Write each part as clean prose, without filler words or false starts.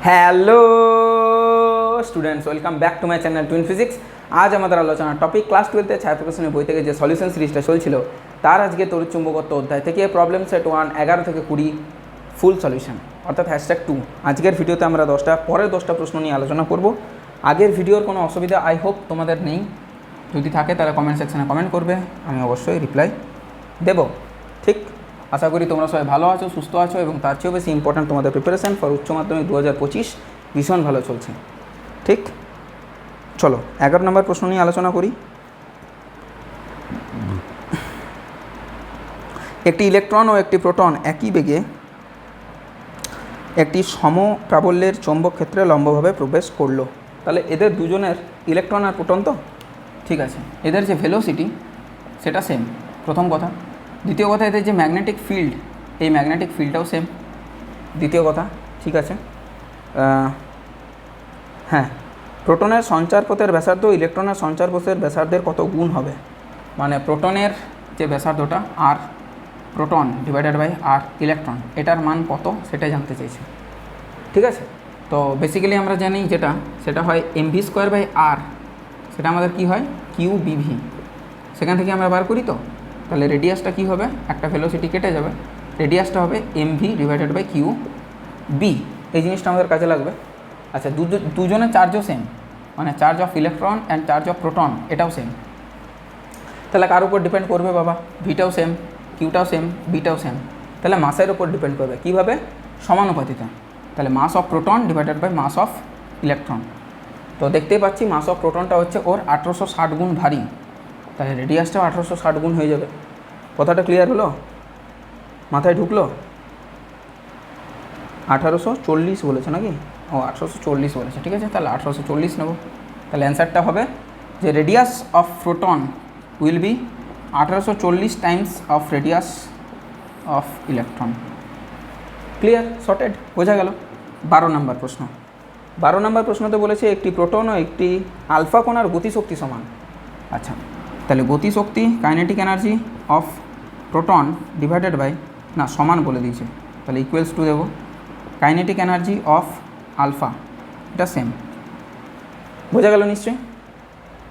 Hello students, welcome back to my channel twin physics. আজ আমাদের আলোচনার টপিক ক্লাস 12-এ ছায়াপ্রকাশনের বই থেকে যে সলিউশন সিরিজটা চলছিল তার আজকে তড়িৎচুম্বকত্ব অধ্যায় থেকে প্রবলেম সেট 1 11 থেকে 20 ফুল সলিউশন অর্থাৎ #2। আজকের ভিডিওতে আমরা পরের 10টা প্রশ্ন নিয়ে আলোচনা করব। আগের ভিডিওর কোনো অসুবিধা আই হোপ তোমাদের নেই, যদি থাকে তাহলে কমেন্ট সেকশনে কমেন্ট করবে, আমি অবশ্যই রিপ্লাই দেব। ঠিক, আশা করি তোমরা সবাই ভালো আছো, সুস্থ আছো এবং তার চেয়েও বেশি ইম্পর্ট্যান্ট তোমাদের প্রিপারেশন ফর উচ্চ মাধ্যমিক 2025 ভীষণ ভালো চলছে। ঠিক, চলো 11 নম্বর প্রশ্ন নিয়ে আলোচনা করি। একটি ইলেকট্রন ও একটি প্রোটন একই বেগে একটি সমপ্রাবল্যের চৌম্বক ক্ষেত্রে লম্বভাবে প্রবেশ করলো। তাহলে এদের দুজনের ইলেকট্রন আর প্রোটন তো ঠিক আছে, এদের যে ভেলোসিটি সেটা সেম, প্রথম কথা। দ্বিতীয় কথা, এদের যে ম্যাগনেটিক ফিল্ড, এই ম্যাগনেটিক ফিল্ডটাও সেম, দ্বিতীয় কথা। ঠিক আছে, হ্যাঁ, প্রোটনের সঞ্চারপথের ব্যাসার্ধ ইলেকট্রনের সঞ্চারপথের ব্যাসার্ধের কত গুণ হবে, মানে প্রোটনের যে ব্যাসার্ধটা R proton divided by R electron, এটার মান কত সেটাই জানতে চাইছে। ঠিক আছে, তো বেসিক্যালি আমরা জানি যেটা সেটা হয় mv²/r, সেটা আমাদের কি হয় QBV, সেখান থেকে আমরা বার করি। তো তাহলে রেডিয়াসটা কি হবে, একটা ভেলোসিটি কেটে যাবে, রেডিয়াসটা হবে mv/QB, এই জিনিসটা আমাদের কাজে লাগবে। আচ্ছা, দুজনের চার্জও সেম, মানে charge of electron and charge of proton এটাও সেম। তাহলে কার উপর ডিপেন্ড করবে বাবা, ভিটাও সেম, কিউটাও সেম, বিটাও সেম, তাহলে মাসের উপর ডিপেন্ড করবে। কীভাবে? সমানুপাতিতা। তাহলে mass of proton divided by mass of electron. তো দেখতেই পাচ্ছি মাস অফ প্রোটনটা হচ্ছে ওর 1860 গুণ ভারী, তাহলে রেডিয়াসটাও 1860 গুণ হয়ে যাবে। কথাটা ক্লিয়ার হলো, মাথায় ঢুকলো? 1840 বলেছে নাকি? ও 1840 বলেছে, ঠিক আছে, তাহলে 1840 নেব। তাহলে অ্যান্সারটা হবে যে radius of proton will be 1840 Times of radius of electron. Clear, sorted, বোঝা গেল। 12 নম্বর প্রশ্ন। 12 নম্বর প্রশ্নতে বলেছে একটি প্রোটন ও একটি আলফা কণার গতিশক্তি সমান। আচ্ছা, তাহলে গতিশক্তি kinetic energy of proton divided by, না সমান বলে দিয়েছে, তাহলে ইকুয়ালস টু দেবো কাইনেটিক এনার্জি অফ আলফা, এটা সেম। বোঝা গেল নিশ্চয়ই?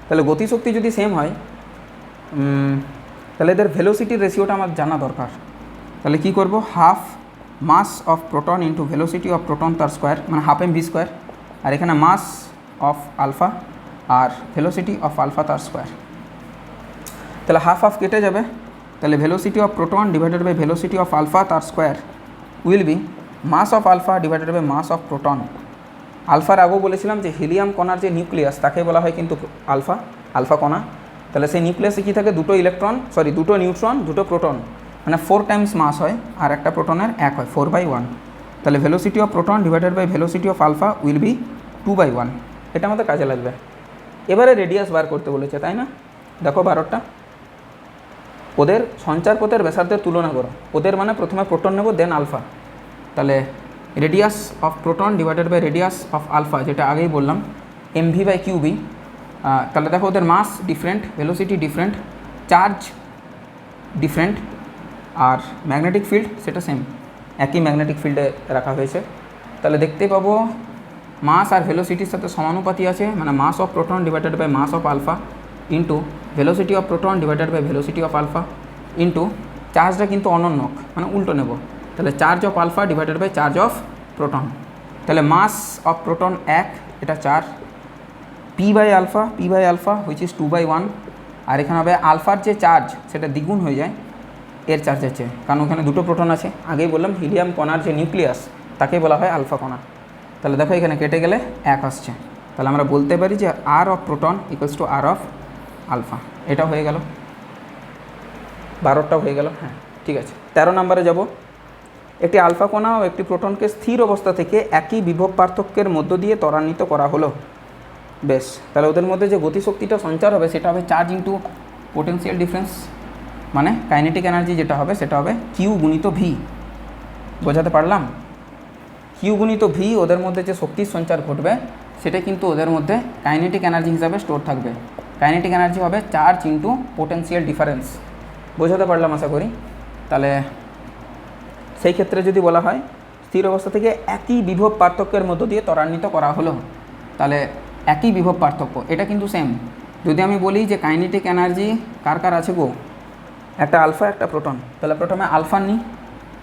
তাহলে গতিশক্তি যদি সেম হয় তাহলে এদের ভেলোসিটির রেশিওটা আমার জানা দরকার। তাহলে কি করব, half mass of proton into velocity of proton তার স্কোয়ার, মানে হাফ mv², আর এখানে মাস অফ আলফা আর ভেলোসিটি অফ আলফা তার স্কোয়ার। তাহলে হাফ হাফ কেটে যাবে, তাহলে velocity of proton divided by velocity of alpha তার square will be mass of alpha divided by mass of proton. আলফার আগেও বলেছিলাম যে হিলিয়াম কণার যে নিউক্লিয়াস তাকে বলা হয় কিন্তু আলফা কণা। তাহলে সেই নিউক্লিয়াসে কী থাকে, দুটো নিউট্রন, দুটো প্রোটন, মানে 4 টাইমস মাস হয়, আর একটা প্রোটনের 1 হয়, 4/1। তাহলে velocity of proton divided by velocity of alpha will be 2/1, এটা আমাদের কাজে লাগবে। এবারে রেডিয়াস বার করতে বলেছে, তাই না? দেখো 12টা, ওদের সঞ্চারপথের ব্যাসার্ধের তুলনা করো। ওদের মানে প্রথমে প্রোটন নেব, দেন আলফা। তাহলে radius of proton divided by radius of alpha, যেটা আগেই বললাম mv/QB। তাহলে দেখো ওদের mass different, velocity different, charge different, আর ম্যাগনেটিক ফিল্ড সেটা সেম, একই ম্যাগনেটিক ফিল্ডে রাখা হয়েছে। তাহলে দেখতে পাবো মাস আর ভেলোসিটির সাথে সমানুপাতি আছে, মানে mass of proton divided by mass of alpha into velocity of proton divided by velocity of alpha into চার্জটা কিন্তু অনন্যক, মানে উল্টো নেব, তাহলে charge of alpha divided by charge of proton. তাহলে মাস অফ প্রোটন 1, এটা 4, p/আলফা হুইচ ইজ 2/1, আর এখানে হবে আলফার যে চার্জ সেটা দ্বিগুণ হয়ে যায় এর চার্জের চেয়ে, কারণ ওখানে দুটো প্রোটন আছে। আগেই বললাম হিলিয়াম কণার যে নিউক্লিয়াস তাকে বলা হয় আলফা কণা। তাহলে দেখো এখানে কেটে গেলে 1 আসছে, তাহলে আমরা বলতে পারি যে R of proton equals to R of alpha. এটা হয়ে গেল, 12টাও হয়ে গেল। হ্যাঁ, ঠিক আছে। 13 নম্বরে যাব। একটি আলফা কণা ও একটি প্রোটনকে স্থির অবস্থা থেকে একই বিভব পার্থক্যের মধ্য দিয়ে ত্বরান্বিত করা হলো। বেশ, তাহলে ওদের মধ্যে যে গতিশক্তিটা সঞ্চার হবে সেটা হবে চার্জ ইন্টু পোটেনশিয়াল ডিফারেন্স, মানে কাইনেটিক এনার্জি যেটা হবে সেটা হবে কিউ গুণিত ভি। বোঝাতে পারলাম? কিউ গুণিত ভি, ওদের মধ্যে যে শক্তির সঞ্চার ঘটবে সেটা কিন্তু ওদের মধ্যে কাইনেটিক এনার্জি হিসাবে স্টোর থাকবে। কাইনেটিক এনার্জি হবে চার্জ ইন্টু পোটেনশিয়াল ডিফারেন্স। বোঝাতে পারলাম আশা করি। তাহলে সেই ক্ষেত্রে যদি বলা হয় স্থির অবস্থা থেকে একই বিভব পার্থক্যের মধ্য দিয়ে ত্বরান্বিত করা হলো। তাহলে একই বিভব পার্থক্য, এটা কিন্তু সেম। যদি আমি বলি যে কাইনেটিক এনার্জি কার কার আছে গো, একটা আলফা একটা প্রোটন, তাহলে প্রথমে আলফা নিই,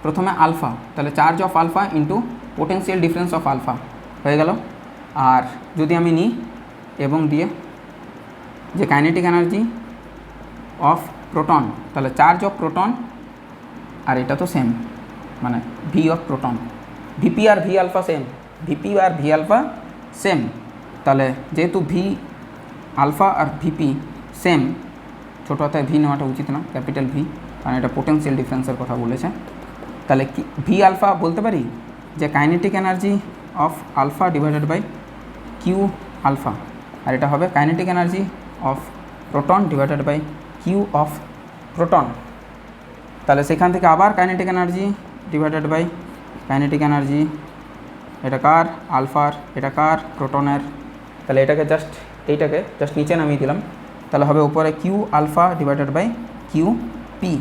প্রথমে আলফা, তাহলে charge of alpha into potential difference of alpha হয়ে গেল। আর যদি আমি নিই এবং দিয়ে যে কাইনেটিক এনার্জি অফ প্রোটন, তাহলে চার্জ অফ প্রোটন, আর এটা তো সেম, মানে ভি অফ প্রোটন, ভিপি আর ভি আলফা সেম, ভিপি আর ভি আলফা সেম। তাহলে যেহেতু ভি আলফা আর ভিপি সেম, ছোটো হাতে ভি নেওয়াটা উচিত না, ক্যাপিটাল ভি, কারণ এটা পোটেন্সিয়াল ডিফারেন্সের কথা বলেছে। তাহলে কি ভি আলফা বলতে পারি যে kinetic energy of alpha divided by Q alpha, আর এটা হবে kinetic energy of proton divided by Q of proton. তাহলে সেখান থেকে আবার kinetic energy divided by kinetic energy, এটা কার আলফার, এটা কার প্রোটনের, তাহলে এইটাকে জাস্ট নিচে নামিয়ে দিলাম। তাহলে হবে উপরে Q alpha divided by Q P.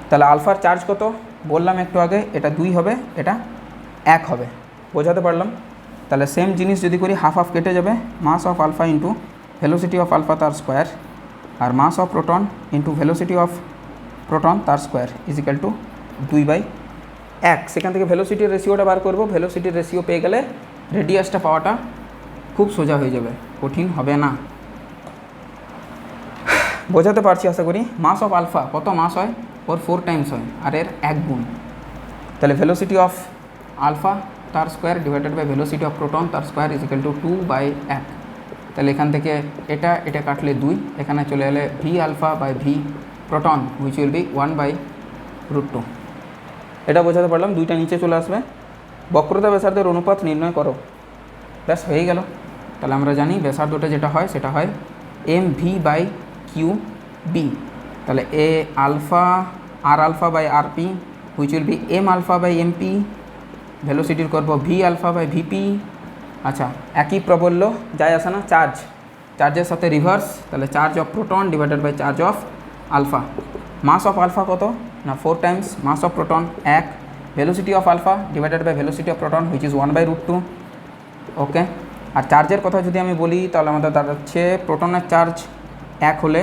তাহলে আলফার চার্জ কত বললাম একটু আগে, এটা 2 হবে, এটা 1 হবে, বোঝাতে পারলাম। তাহলে সেম জিনিস যদি করি, হাফ হাফ কেটে যাবে, mass of alpha into velocity of alpha তার স্কোয়ার, আর mass of proton into velocity of proton তার স্কোয়ার ইজিক্যাল টু 2/1। সেখান থেকে ভেলোসিটির রেশিওটা বার করব, ভেলোসিটির রেশিও পেয়ে গেলে রেডিয়াসটা পাওয়াটা খুব সোজা হয়ে যাবে, কঠিন হবে না। বোঝাতে পারছি আশা করি। মাস অফ আলফা কত মাস হয়, ওর 4 টাইমস হয়, আর এর 1 গুণ। তাহলে ভেলোসিটি অফ আলফা তার square divided by velocity of proton তার স্কোয়ার ইজিক্যাল টু 2/1। তাহলে এখান থেকে এটা কাটলে 2, এখানে চলে এলে V alpha by V proton which will be 1/√2। এটা বোঝাতে পারলাম, 2টা নিচে চলে আসবে। বক্রতা ব্যাসার্ধের অনুপাত নির্ণয় করো, ব্যাস হয়ে গেল। তাহলে আমরা জানি ব্যাসার্ধটা যেটা হয় সেটা হয় M V by Q B. তাহলে A alpha R alpha by R P which will be M alpha by M P, ভেলোসিটির করবো ভি আলফা বাই ভিপি। আচ্ছা, একই প্রবল্য যায় আসে না, চার্জের সাথে রিভার্স, তাহলে charge of proton divided by charge of alpha. Mass of alpha কত না 4 times mass of proton 1, velocity of alpha divided by velocity of proton which is 1/√2। Okay, আর চার্জের কথা যদি আমি বলি তাহলে আমাদের দাঁড়াচ্ছে প্রোটনের চার্জ 1 হলে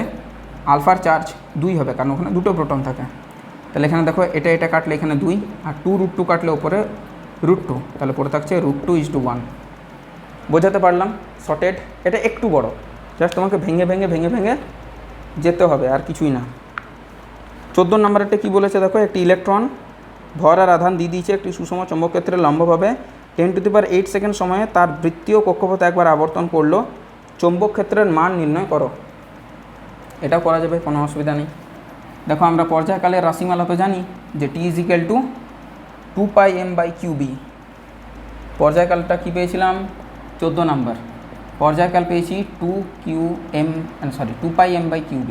আলফার চার্জ 2 হবে, কারণ ওখানে 2টো প্রোটন থাকে। তাহলে এখানে দেখো এটা কাটলে এখানে 2, আর 2√2 কাটলে ওপরে √2, তাহলে পরে থাকছে √2:1। বোঝাতে পারলাম, শর্টেড। এটা একটু বড়, জাস্ট তোমাকে ভেঙে যেতে হবে, আর কিছুই না। 14 নম্বরেরটা কী বলেছে দেখো, একটি ইলেকট্রন ভর আর আধান দিয়ে দিয়েছে একটি সুষম চৌম্বকক্ষেত্রে লম্বভাবে 10⁸ সেকেন্ড সময়ে তার বৃত্তীয় কক্ষপথে একবার আবর্তন করলো, চৌম্বক ক্ষেত্রের মান নির্ণয় করো। এটাও করা যাবে, কোনো অসুবিধা নেই। দেখো আমরা পর্যায়কালের রাশিমালা তো জানি যে টি ইজিক্যাল টু 2πm/qb। পর্যায়কালটা কী পেয়েছিলাম 14 নম্বর, পর্যায়কাল পেয়েছি 2πm/qb,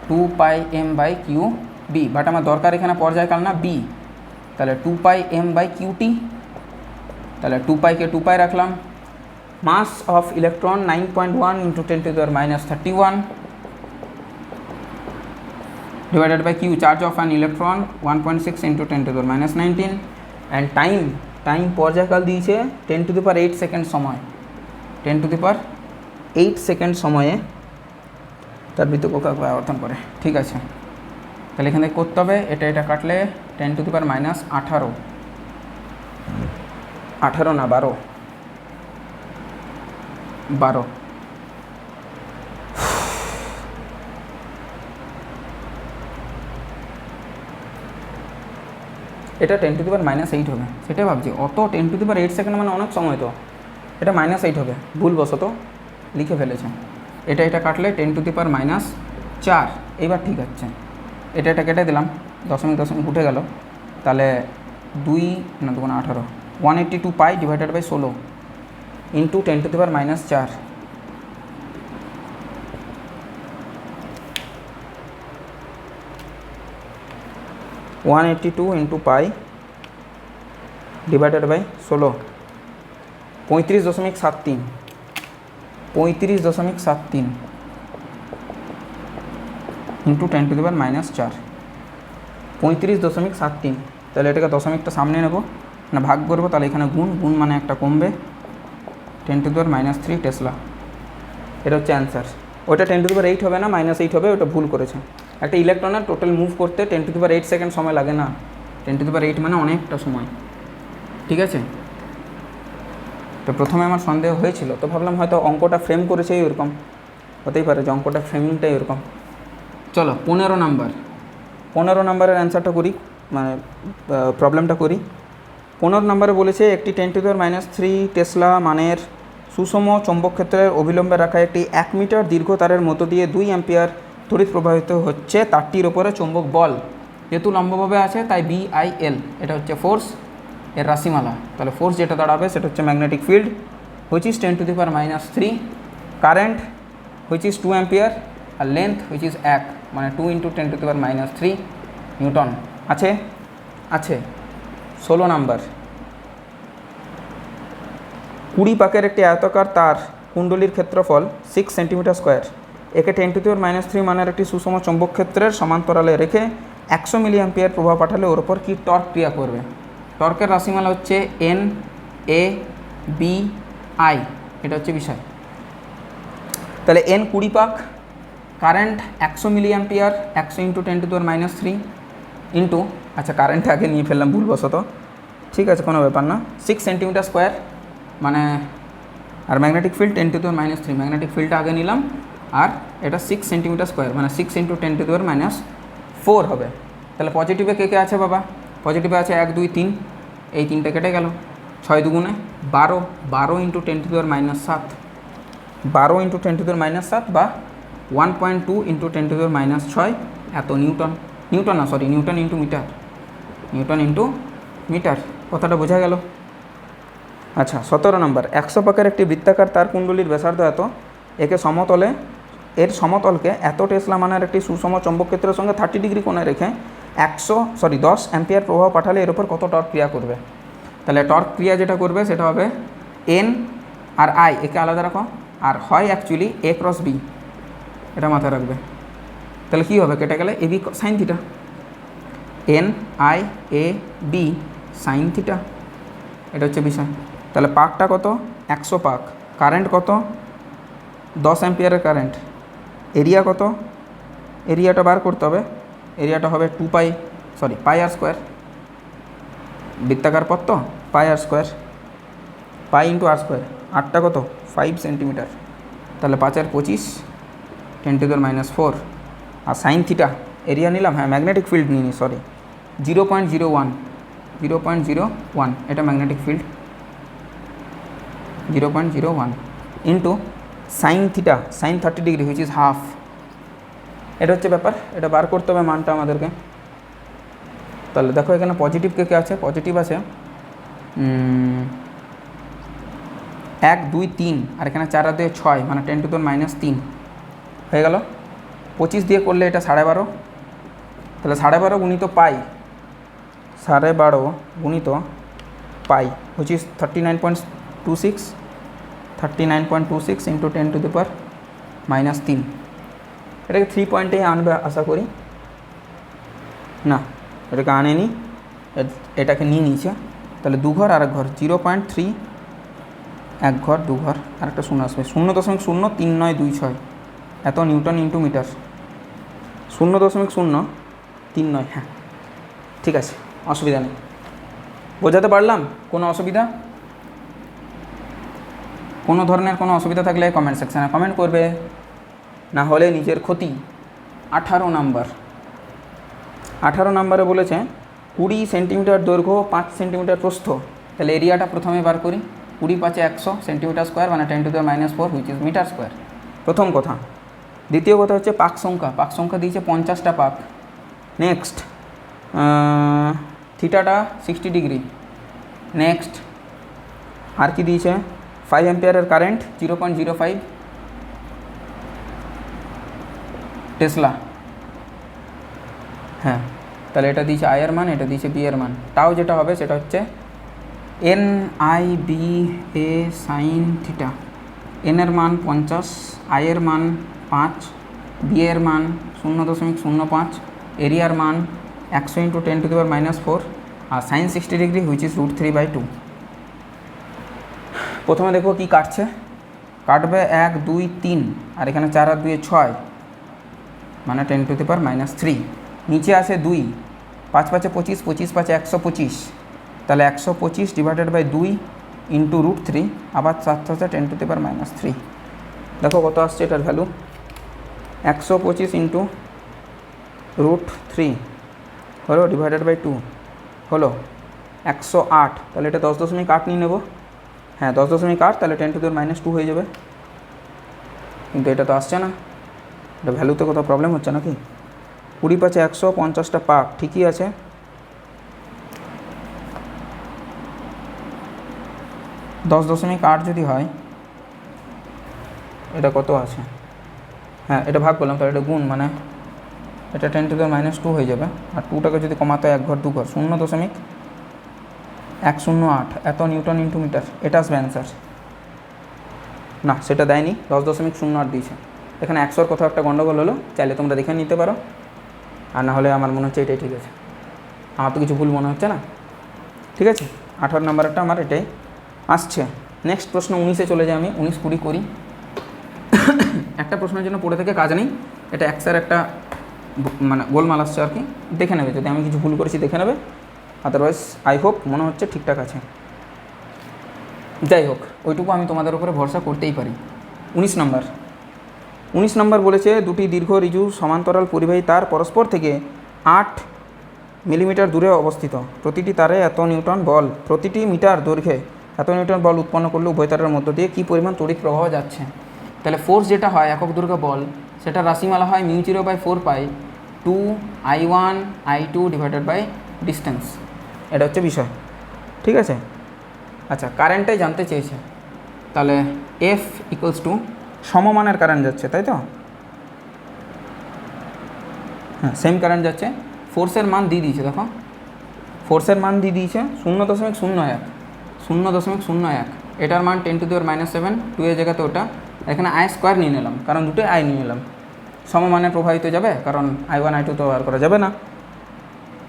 2πm/qb, বাট আমার দরকার এখানে পর্যায়কাল না বি, তাহলে 2πm/qt। তাহলে 2πকে 2π রাখলাম। মাস of electron 9.1 × 10⁻31 divided by q, charge of an electron 1.6 × 10⁻19, and time পর্যায়কাল দিয়েছে 10⁸ সেকেন্ড সময়, 10⁸ সময়ে তার বৃত্তীয় কক্ষপথে আবর্তন করে। ঠিক আছে, তাহলে এখানে করতে হবে এটা কাটলে 10⁻18 না 12 এটা 10⁻8 হবে। সেটাই ভাবছি, অত 10⁸ সেকেন্ড মানে অনেক সময়, তো এটা -8 হবে, ভুলবশত লিখে ফেলেছে। এটা কাটলে 10⁻4। এইবার ঠিক আছে, এটা কেটে দিলাম, দশমিক উঠে গেল। তাহলে 2 না 2 × 18, 182π divided by 16 into 10⁻4। One 182 into pi divided by 16, 35.73 into 10⁻4, 35.73। তাহলে এটাকে দশমিকটা সামনে নেব, না ভাগ করবো, তাহলে এখানে গুণ গুণ মানে একটা কমবে, 10⁻³ টেসলা। এটা হচ্ছে অ্যান্সার। ওটা 10⁸ হবে না, -8 হবে, ওটা ভুল করেছে। একটা ইলেকট্রনের টোটাল মুভ করতে 10⁸ সেকেন্ড সময় লাগে না, 10⁸ মানে অনেকটা সময়। ঠিক আছে, তো প্রথমে আমার সন্দেহ হয়েছিল, তো ভাবলাম হয়তো অঙ্কটা ফ্রেম করেছে ওরকম, হতেই পারে যে অঙ্কটা ফ্রেমিংটাই ওরকম। চলো 15 নাম্বার, 15 নাম্বারের অ্যান্সারটা করি, মানে প্রবলেমটা করি। 15 নম্বরে বলেছে একটি 10⁻³ টেসলা মানের সুষম চৌম্বক ক্ষেত্রের অবিলম্বে রাখা একটি 1 মিটার দীর্ঘ তারের মধ্য দিয়ে 2 অ্যাম্পিয়ার তড়িৎ প্রবাহিত হচ্ছে, তারটির ওপরে চৌম্বক বল যেহেতু লম্বভাবে আছে তাই BIL, এটা হচ্ছে ফোর্স এর রাশিমালা। তাহলে ফোর্স যেটা দাঁড়াবে সেটা হচ্ছে magnetic field which is 10⁻³ current which is 2 ampere আর লেন্থ হুইচ ইজ 1, মানে 2 × 10⁻³ নিউটন। আছে আছে 16 নাম্বার, 20 পাকের একটি আয়তাকার তার কুণ্ডলীর ক্ষেত্রফল 6 সেন্টিমিটার²। একে 10⁻³ মানের একটি সুষম চৌম্বক ক্ষেত্রের সমান্তরালে রেখে 100 মিলি অ্যাম্পিয়ার প্রভাব পাঠালে ওর ওপর কী টর্ক ক্রিয়া করবে? টর্কের রাশিমালা হচ্ছে NABI, এটা হচ্ছে বিষয়। তাহলে N 20 পাক, কারেন্ট 100 মিলি অ্যাম্পিয়ার, 100 × 10⁻³ ইন্টু, আচ্ছা কারেন্ট আগে নিয়ে ফেললাম ভুলবশত, ঠিক আছে কোনো ব্যাপার না, 6 সেন্টিমিটার² মানে, আর ম্যাগনেটিক ফিল্ড 10⁻³, ম্যাগনেটিক ফিল্ডটা আগে নিলাম, আর এটা 6 সেন্টিমিটার² মানে 6 × 10⁻⁴ হবে। তাহলে পজিটিভে কে কে আছে বাবা? পজিটিভে আছে 1 2 3, এই 3টে কেটে গেল, 6 দুগুণে 12, 12 × 10⁻⁷, 12 × 10⁻⁷ বা 1.2 × 10⁻⁶, এত নিউটন, নিউটন না sorry newton into metre, newton into metre, কথাটা বোঝা গেল? আচ্ছা 17 নম্বর, 100 পাকের একটি বৃত্তাকার তার কুণ্ডলীর ব্যাসার্ধ এত, একে সমতলে, এর সমতলকে এত টেসলা মানের একটি সুষম চৌম্বক ক্ষেত্রের সঙ্গে 30 ডিগ্রি কোণে রেখে 10 অ্যাম্পিয়ার প্রভাব পাঠালে এর উপর কত টর্ক ক্রিয়া করবে? তাহলে টর্ক ক্রিয়া যেটা করবে সেটা হবে N আর I, একে আলাদা রাখো, আর হয় অ্যাকচুয়ালি A × B, এটা মাথায় রাখবে। তাহলে কী হবে? কেটে গেলে AB sin θ, NIAB sin θ, এটা হচ্ছে বিষয়। তাহলে পাকটা কত? 100 পাক, কারেন্ট কত? 10 অ্যাম্পিয়ারের কারেন্ট, এরিয়া কত? এরিয়াটা বার করতে হবে, এরিয়াটা হবে 2 πr², বৃত্তাকার পথ তো, πr², π × r², আটটা কত? 5 সেন্টিমিটার, তাহলে 5 আর 25 10⁻⁴, আর সাইন থিটা এরিয়া নিলাম, হ্যাঁ ম্যাগনেটিক ফিল্ড নিই সরি, 0.01 এটা magnetic field, 0.01 into sine theta, sine 30 degree which is half, এটা হচ্ছে ব্যাপার, এটা বার করতে হবে মানটা আমাদেরকে। তাহলে দেখো এখানে পজিটিভ কে কে আছে? পজিটিভ আছে 1 2 3, আর এখানে 4 আর 2 6, মানে 10⁻³ হয়ে গেল। 25 দিয়ে করলে এটা 12.5, তাহলে 12.5 গুণিত পাই, 12.5 গুণিত পাই হুইচ ইজ 39.26, 39.26 × 10⁻³ এটাকে 3 পয়েন্টে আনবে আশা করি, না এটাকে আনেনি, এটাকে নিয়ে নিয়েছে, তাহলে 2 ঘর আর 1 ঘর, 0.3, 1 ঘর 2 ঘর আর একটা শূন্য আসবে, 0.03926, এত নিউটন ইন্টু মিটার, 0.039, হ্যাঁ ঠিক আছে, অসুবিধা নেই, বোঝাতে পারলাম? কোনো অসুবিধা? কোনো ধরনের কোনো অসুবিধা থাকলে কমেন্ট সেকশানে কমেন্ট করবে, না হলে নিজের ক্ষতি। 18 নাম্বার, 18 নাম্বারে বলেছে 20 সেন্টিমিটার দৈর্ঘ্য, 5 সেন্টিমিটার প্রস্থ, তাহলে এরিয়াটা প্রথমে বার করি, 20 × 5 = 100 সেন্টিমিটার², মানে 10⁻⁴ হুইচ ইজ মিটার², প্রথম কথা। দ্বিতীয় কথা হচ্ছে পাক সংখ্যা, পাক সংখ্যা দিয়েছে 50টা পাক। নেক্সট থিটাটা 60 ডিগ্রি। নেক্সট আর কি দিয়েছে? 5 অ্যাম্পিয়ারের কারেন্ট, 0.05 টেসলা, হ্যাঁ তাহলে এটা দিয়েছে আই এর মান, এটা দিয়েছে বি এর মান। তাও যেটা হবে সেটা হচ্ছে NIBA sin θ, এন এর মান 50, আই এর মান 5, বি এর মান 0.05, এরিয়ার মান 100 × 10⁻⁴, আর সাইন 60 ডিগ্রি হুইচ ইজ √3/2। প্রথমে দেখো কি কাটছে, কাটবে 1 2 3 আর এখানে 4 আর 2 6 মানে 10⁻³ নিচে আসে 2, 5 5 25, 25 5 125, তাহলে 125 /2 ইন্টু √3 আবার 7 7 10⁻³ দেখো কত আসছে এটার ভ্যালু, 125 ইন্টু √3 হলো /2 হলো 108, তাহলে এটা 10.8 নিয়ে নেব। হ্যাঁ 10.8, তাহলে 10⁻² হয়ে যাবে। কিন্তু এটা তো আসছে না, এটা ভ্যালুতে কোথাও প্রবলেম হচ্ছে নাকি? 20 5 150টা পাক ঠিকই আছে, 10.8 যদি হয় এটা কত আছে? হ্যাঁ এটা ভাগ করলাম, তাহলে এটা গুণ, মানে এটা 10⁻² হয়ে যাবে। আর 2টাকে যদি কমাতে হয় 1 ঘর 2 ঘর 0.108 এত নিউটন ইন্টু মিটার, এটা আসবে অ্যান্সার। না সেটা দেয়নি, 10.08 দিয়েছে। এখানে 100-র কোথাও একটা গন্ডগোল হলো, চাইলে তোমরা দেখে নিতে পারো, আর না হলে আমার মনে হচ্ছে এটাই ঠিক আছে। আমার তো কিছু ভুল মনে হচ্ছে না, ঠিক আছে। 18 নম্বরটা আমার এটাই আসছে। নেক্সট প্রশ্ন 19-এ চলে যাই আমি, 19 20 করি। একটা প্রশ্নের জন্য পড়ে থেকে কাজ নেই, এটা এক্সের একটা মানে গোলমাল আসছে আর কি, দেখে নেবে, যদি আমি কিছু ভুল করেছি দেখে নেবে, আদারওয়াইজ আই হোপ মনে হচ্ছে ঠিকঠাক আছে। যাই হোক ওইটুকু আমি তোমাদের উপরে ভরসা করতেই পারি। 19 নম্বর বলেছে দুটি দীর্ঘ ঋজু সমান্তরাল পরিবাহী তার পরস্পর থেকে 8 মিলিমিটার দূরে অবস্থিত, প্রতিটি তারে এত নিউটন বল, প্রতিটি মিটার দৈর্ঘ্যে এত নিউটন বল উৎপন্ন করলে উভয় তারের মধ্য দিয়ে কী পরিমাণ তড়িৎ প্রবাহ যাচ্ছে। তাহলে ফোর্স যেটা হয় একক দৈর্ঘ্য বল, সেটা রাশিমালা হয় μ0/4π 2I1 I2 ডিস্টেন্স। এটা হচ্ছে বিষয়, ঠিক আছে। আচ্ছা কারেন্টটাই জানতে চেয়েছে, তাহলে F = সমমানের কারেন্ট যাচ্ছে, তাই তো? হ্যাঁ সেম কারেন্ট যাচ্ছে। ফোর্সের মান দিয়ে দিয়েছে, দেখো ফোর্সের মান দিয়ে দিয়েছে 0.01, এটার মান 10⁻⁷, 2 এর জায়গাতে ওটা, এখানে I² নিয়ে নিলাম, কারণ দুটোই I নিয়ে নিলাম। সমমানে প্রবাহিত যাবে, কারণ I1 I2 তো আর করা যাবে না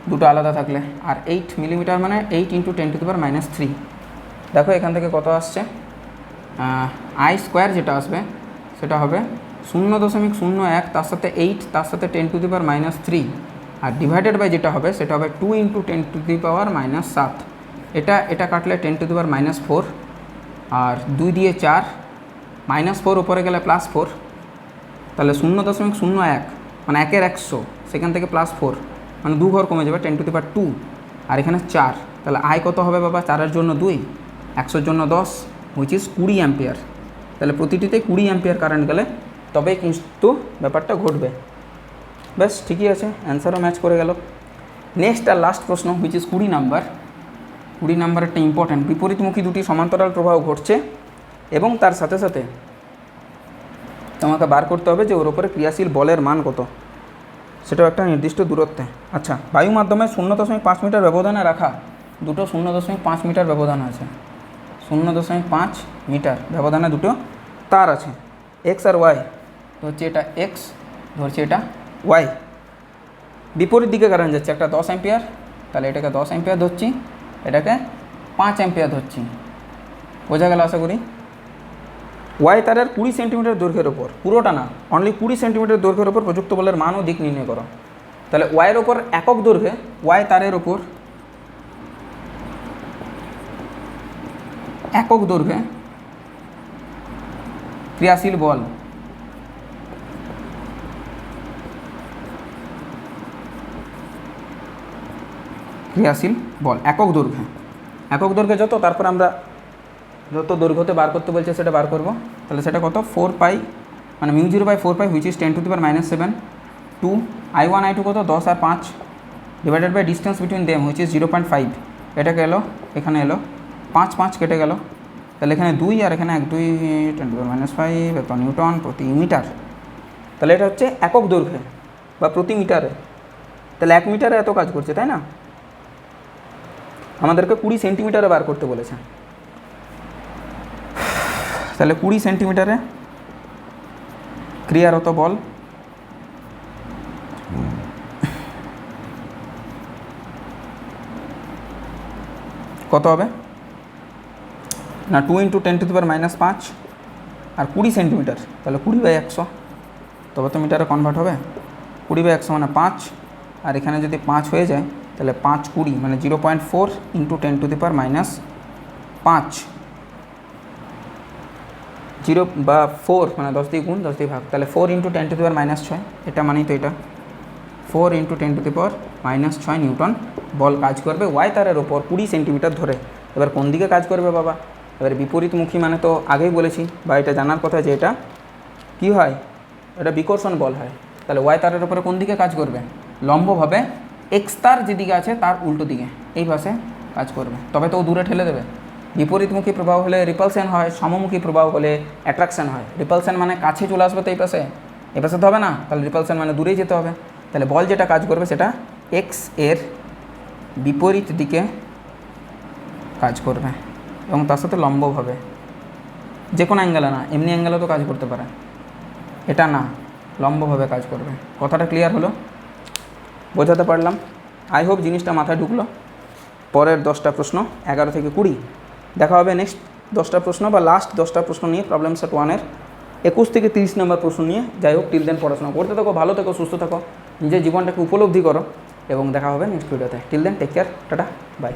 দুটো আলাদা থাকলে। আর 8 মিলিমিটার মানে 8 × 10⁻³ দেখো এখান থেকে কত আসছে, I² যেটা আসবে সেটা হবে 0.01, তার সাথে 8, তার সাথে 10⁻³ আর ডিভাইডেড বাই যেটা হবে সেটা হবে 2 × 10⁻⁷। এটা কাটলে 10⁻⁴, আর 2 দিয়ে 4, -4 উপরে গেলে +4, তাহলে 0.01 মানে 1/100, সেখান থেকে +4 মানে 2 ঘর কমে যাবে 10⁻², আর এখানে 4, তাহলে I কত হবে বাবা? 4-এর জন্য 2, 100-র জন্য 10, হুইচ ইজ 20 অ্যাম্পিয়ার। তাহলে প্রতিটিতে 20 অ্যাম্পিয়ার কারেন্ট গেলে তবেই কিন্তু ব্যাপারটা ঘটবে। ব্যাস ঠিকই আছে, অ্যান্সারও ম্যাচ করে গেল। নেক্সট আর লাস্ট প্রশ্ন, হুইচ ইজ 20 নাম্বার। 20 নাম্বার একটা ইম্পর্ট্যান্ট, বিপরীতমুখী দুটি সমান্তরাল প্রবাহ ঘটছে এবং তার সাথে সাথে তোমাকে বার করতে হবে যে ওর উপরে ক্রিয়াশীল বলের মান কত, সেটাও একটা নির্দিষ্ট দূরত্বে। আচ্ছা বায়ু মাধ্যমে 0.5 মিটার ব্যবধানে রাখা দুটো 0.5 মিটার ব্যবধান আছে, 0.5 মিটার ব্যবধানে দুটো তার আছে, এক্স আর ওয়াই। তো হচ্ছে এটা এক্স, ধরছি এটা ওয়াই, বিপরীত দিকে কারেন্ট যাচ্ছে, একটা 10 অ্যাম্পিয়ার, তাহলে এটাকে 10 অ্যাম্পিয়ার ধরছি, এটাকে 5 অ্যাম্পিয়ার ধরছি, বোঝা গেল আশা করি। ওয়াই তারের 20 সেন্টিমিটার দৈর্ঘ্যের ওপর, পুরোটা না, অনলি 20 সেন্টিমিটার দৈর্ঘ্যের ওপর প্রযুক্ত বলের মান ও দিক নির্ণয় করো। তাহলে ওয়াইয়ের ওপর একক দৈর্ঘ্যে, ওয়াই তারের ওপর একক দৈর্ঘ্যে ক্রিয়াশীল বল, একক দৈর্ঘ্যে যত, তারপর আমরা যত দৈর্ঘ্যতে বার করতে বলছে সেটা বার করব। তাহলে সেটা কত? 4π মানে μ0/4π হুইচ ইজ 10⁻⁷, 2 I1 I2 কত? 10 আর 5 divided by distance between them which is 0.5, এটাকে এলো, এখানে এলো 5 5 কেটে গেল, তাহলে এখানে 2 আর এখানে 1 2 10⁻⁵ এত নিউটন প্রতি মিটার। তাহলে এটা হচ্ছে একক দৈর্ঘ্যে বা প্রতি মিটারে, তাহলে 1 মিটারে এত কাজ করছে, তাই না? আমাদেরকে 20 সেন্টিমিটারে বার করতে বলেছে, তাহলে 20 সেন্টিমিটারে ক্রিয়ারত বল কত হবে না 2 × 10⁻৫ আর 20 সেন্টিমিটার, তাহলে 20/100, তবে তো মিটারে কনভার্ট হবে। 20/100 মানে 5, আর এখানে যদি 5 হয়ে যায় তাহলে 5 20 মানে 0.4 × 10⁻৫, 0 বা 4 মানে 10 দিয়ে গুণ 10 দিয়ে ভাগ, তাহলে 4 × 10⁻6, এটা মানেই তো এটা 4 × 10⁻6 নিউটন বল কাজ করবে ওয়াই তারের ওপর 20 সেন্টিমিটার ধরে। এবার কোন দিকে কাজ করবে বাবা, এবার বিপরীতমুখী মানে তো আগেই বলেছি বা এটা জানার কথা যে এটা কী হয়, এটা বিকর্ষণ বল হয়। তাহলে ওয়াই তারের ওপরে কোন দিকে কাজ করবে, লম্বভাবে এক্স তার যেদিকে আছে তার উল্টো দিকে এই পাশে কাজ করবে, তবে তো ও দূরে ঠেলে দেবে। বিপরীতমুখী প্রভাব হলে রিপালশন হয়, সমমুখী প্রভাব হলে অ্যাট্রাকশন হয়। রিপালশন মানে কাছে চলে আসবে তো এই পাশে তো হবে না, তাহলে রিপালশন মানে দূরেই যেতে হবে। তাহলে বল যেটা কাজ করবে সেটা এক্স এর বিপরীত দিকে কাজ করবে এবং তার সাথে লম্বভাবে, যে কোনো অ্যাঙ্গেলে না, এমনি অ্যাঙ্গেলে তো কাজ করতে পারে, এটা না, লম্বভাবে কাজ করবে। কথাটা ক্লিয়ার হলো, বোঝাতে পারলাম? আই হোপ জিনিসটা মাথায় ঢুকলো। পরের 10টা প্রশ্ন 11 থেকে 20 দেখা হবে নেক্সট 10টা প্রশ্ন বা লাস্ট 10টা প্রশ্ন নিয়ে প্রবলেম সেট 1-এর 21 থেকে 30 নম্বর প্রশ্ন নিয়ে। যাই হোক, টিল দেন পড়াশোনা করতে থাকো, ভালো থেকো, সুস্থ থাকো, নিজের জীবনটাকে উপলব্ধি করো এবং দেখা হবে নেক্সট ভিডিওতে। Till then take care, ta ta, by.